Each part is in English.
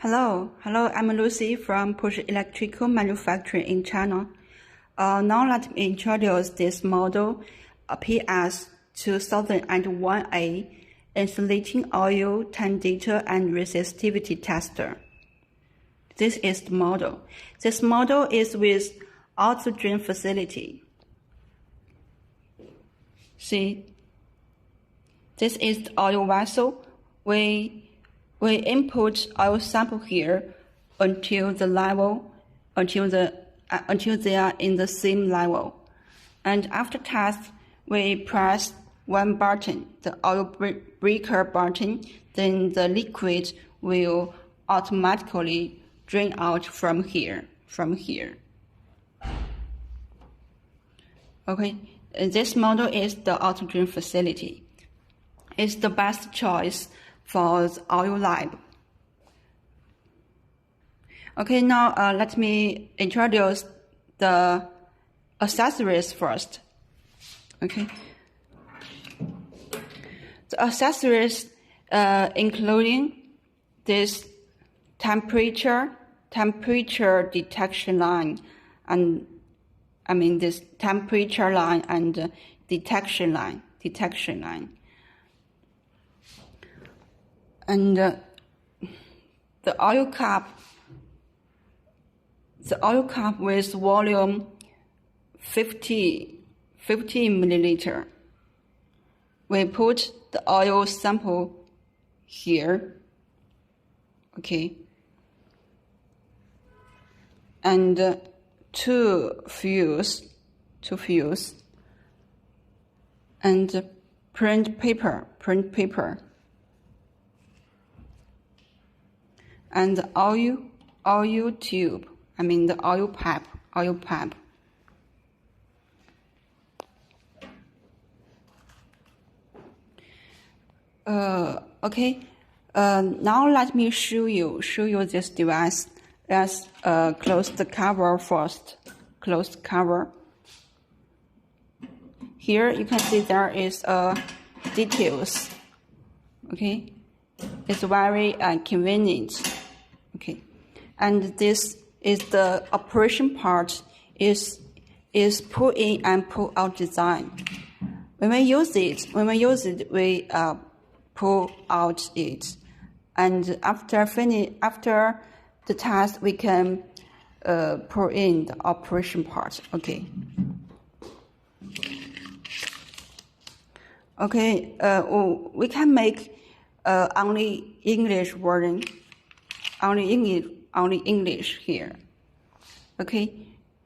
Hello, I'm Lucy from Push Electrical Manufacturing in China. Now let me introduce this model, PS-2001A, Insulating Oil Temperature and Resistivity Tester. This is the model. This model is with auto-drain facility. See, this is the oil vessel. We input oil sample here until they are in the same level. And after test, we press one button, the oil breaker button, then the liquid will automatically drain out from here. Okay, this model is the auto drain facility. It's the best choice for the oil lab. Okay, now let me introduce the accessories first. Okay, the accessories including this temperature detection line, and this temperature line and detection line. And the oil cup with volume 50 milliliter. We put the oil sample here, okay, and two fuse, and print paper. And the oil tube, the oil pipe. Okay. Now let me show you this device. Let's close the cover first. Close the cover. Here you can see there is details. Okay, it's very convenient. Okay, and this is the operation part. Is pull in and pull out design. When we use it, we pull out it, and after the test, we can pull in the operation part. Okay. Okay. We can make only English version. Only English here. Okay.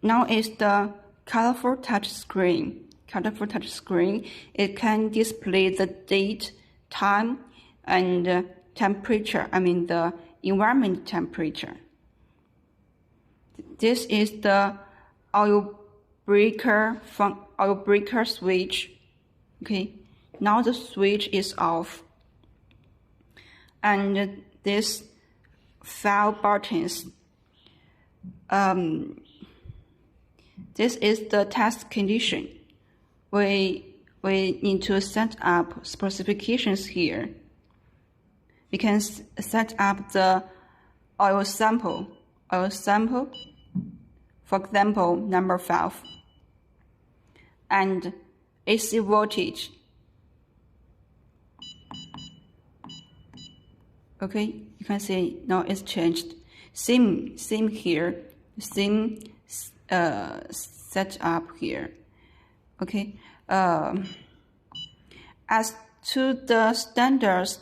Now is the colorful touch screen. It can display the date, time, and temperature. The environment temperature. This is the oil breaker switch. Okay. Now the switch is off. And this 5 buttons. This is the test condition. We need to set up specifications here. We can set up the oil sample, for example, number 5, and AC voltage. Okay, you can see now it's changed. Same here, same set up here. Okay, as to the standards,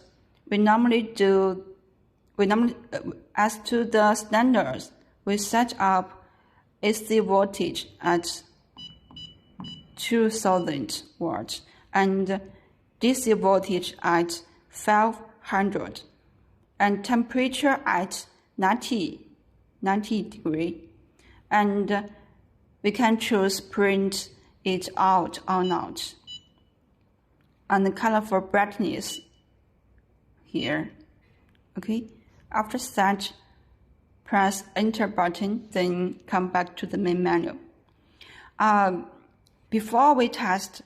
we set up AC voltage at 2000 watts and DC voltage at 500 and temperature at 90 degree, and we can choose print it out or not, and the colorful brightness here. Okay, after that, press enter button, then come back to the main menu. Before we test,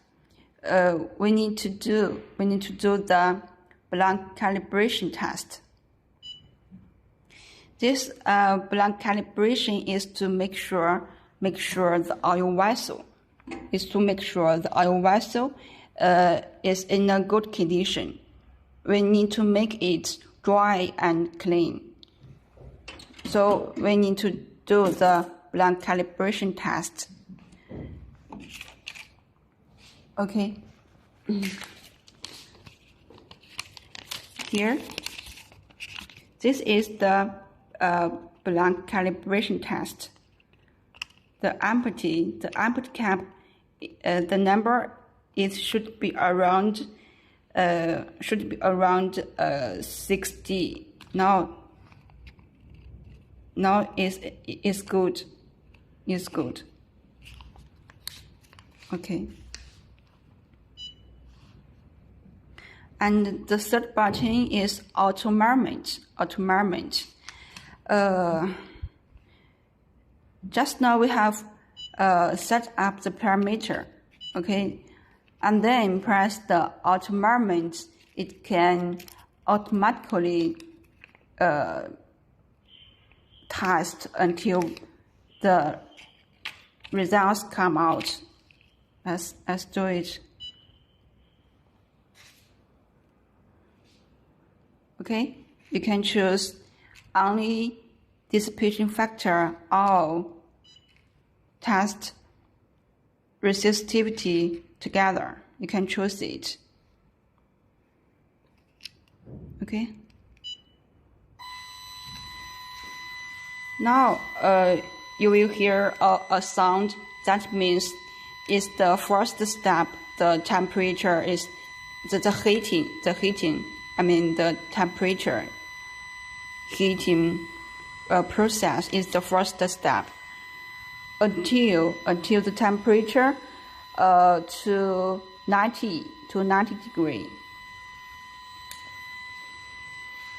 we need to do the blank calibration test. This blank calibration is to make sure the oil vessel is in a good condition. We need to make it dry and clean. So we need to do the blank calibration test. Okay. Here, this is the blank calibration test. The empty cap, the number should be around 60. Now is good. Is good. Okay. And the third button is auto measurement. Just now we have set up the parameter, okay, and then press the auto measurement. It can automatically test until the results come out. Let's do it. Okay, you can choose only dissipation factor or test resistivity together. You can choose it. Okay. Now you will hear a sound. That means it's the first step. The temperature is the heating. The temperature heating process is the first step until the temperature to 90 degrees.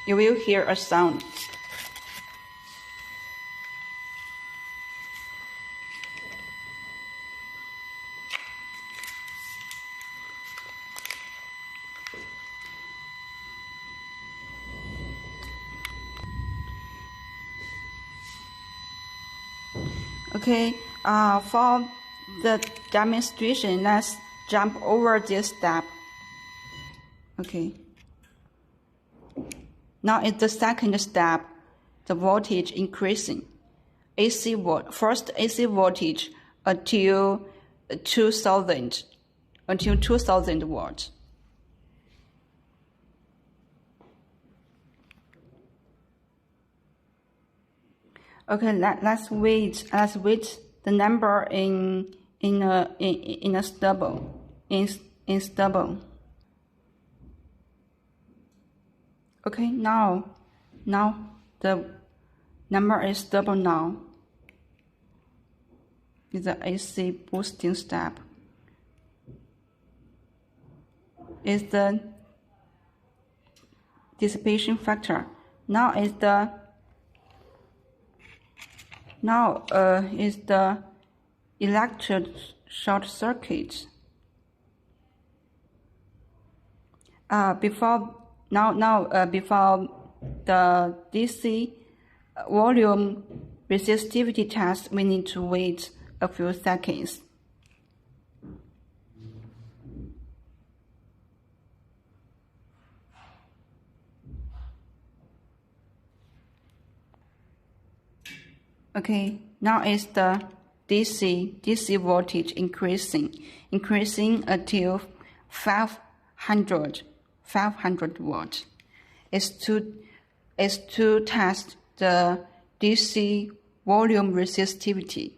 You will hear a sound. Okay, for the demonstration, let's jump over this step. Okay. Now it's the second step, the voltage increasing. First AC voltage until 2000 watts. Okay, let's wait the number in a stable. In stable. Okay, now the number is stable now. Is the AC boosting step. Is the dissipation factor. Now is the electric short circuit. Before the DC volume resistivity test, we need to wait a few seconds. Okay, now is the DC voltage increasing until 500 watts. Is to test the DC volume resistivity.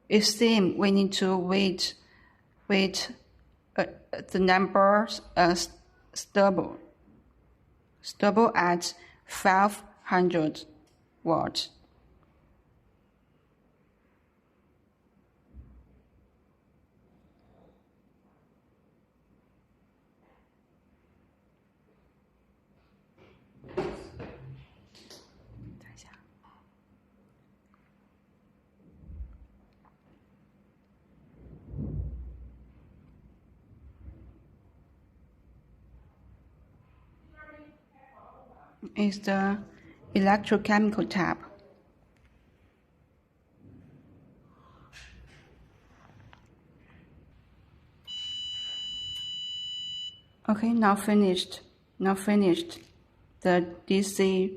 It's same. We need to wait. The numbers stable at 500 watts. is the electrochemical tab. Okay, now finished the DC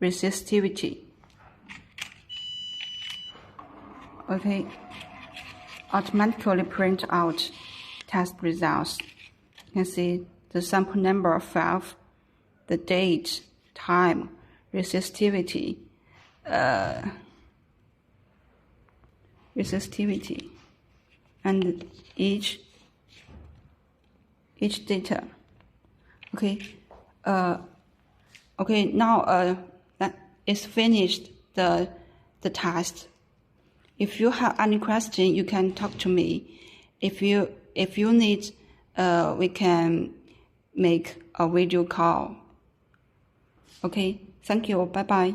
resistivity. Okay, automatically print out test results. You can see the sample number of valve, the date, time, resistivity, and each data. Okay, okay. Now that is finished the test. If you have any question, you can talk to me. If you need, we can make a video call. Okay, thank you. Bye bye.